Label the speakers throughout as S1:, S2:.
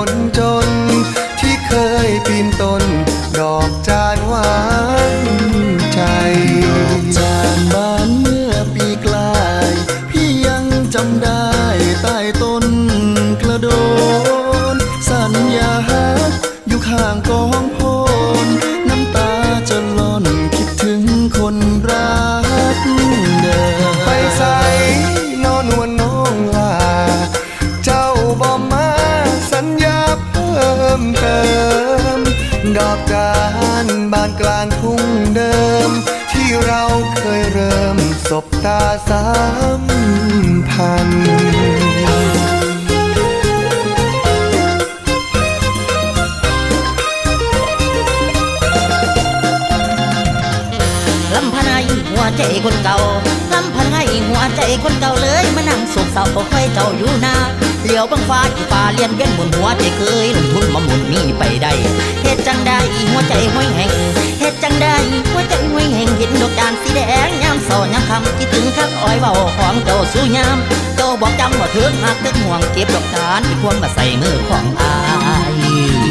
S1: คนจนที่เคยปีนต้นดอกจานหวานใจจานบานเมื่อปีกลายพี่ยังจำได้ใต้ต้นกระโดนสัญญาฮักอยู่ข้างกองโพนน้ำตาจะล่อนคิดถึงคนรักเดิมไปใส่นอนวนน้องลาเจ้าบ่มาสัญญาเพิ่มเติมดอกจานบานกลางทุ่งเดิมที่เราเคยเริ่มสบตาสามพัน
S2: ลำพันให้หัวใจคนเก่าลำพันให้หัวใจคนเก่าเลยมานั่งโศกเศร้าเพราะใครเจ้าอยู่นาเหลียวบังฟ้าที่ฟ้าเลียนเวียนบนหัวใจเคยลงทุนมาหมุนมีไปได้เหตุจังได้หัวใจห้อยแห่งเหตุจังได้หัวใจห้อยแห่งเห็นดอกจานสีแดงยามเศร้ายามค่ำคิดถึงข้างอ้อยเบาของเจ้าสู้ยามเจ้าบอกจำว่าเถิงหักถึงห่วงเก็บดอกจานที่ควรมาใส่มือของอาย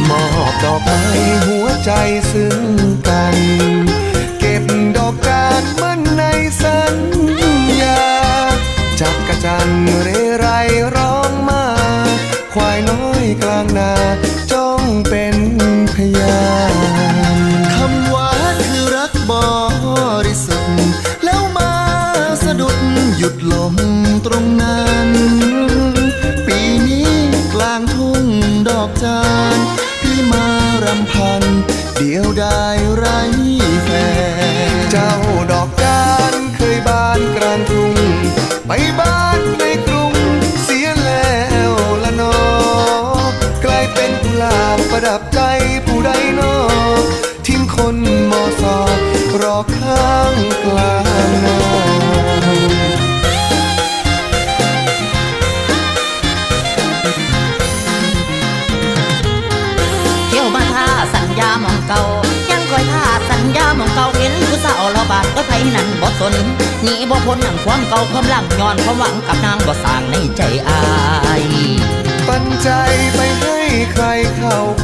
S1: มอบดอกไม้หัวใจซึ้งกันเก็บดอกจานมันในสัญญาจับกระจันเรไรร้องมาควายน้อยกลางนาจ้องเป็นพยานคำว่าคือรักบริสุทธิ์แล้วมาสะดุดหยุดลมตรงนั้นปีนี้กลางทุ่งดอกจานพี่มารำพันเดียวได้ไร้แฟนเจ้าดอกจานเคยบานกลางทุ่งไปบ้านในกรุงเสียแล้วละนอกลายเป็นกุหลาบประดับใจผู้ใดนอทิ้งคนมอสอรอข้างกลางนา
S2: เที่ยวมาท่าสัญญามองเก่ายังคอยท่าสัญญามองเก่าเห็นผู้สาวเราบาดก็ไผนั่นบ่สนหนีบ่พ้นนั่งความเก่าความหลังย้อนความหวังกับนางบ่สร้างในใจอาย
S1: ปันใจไปให้ใครเข้าค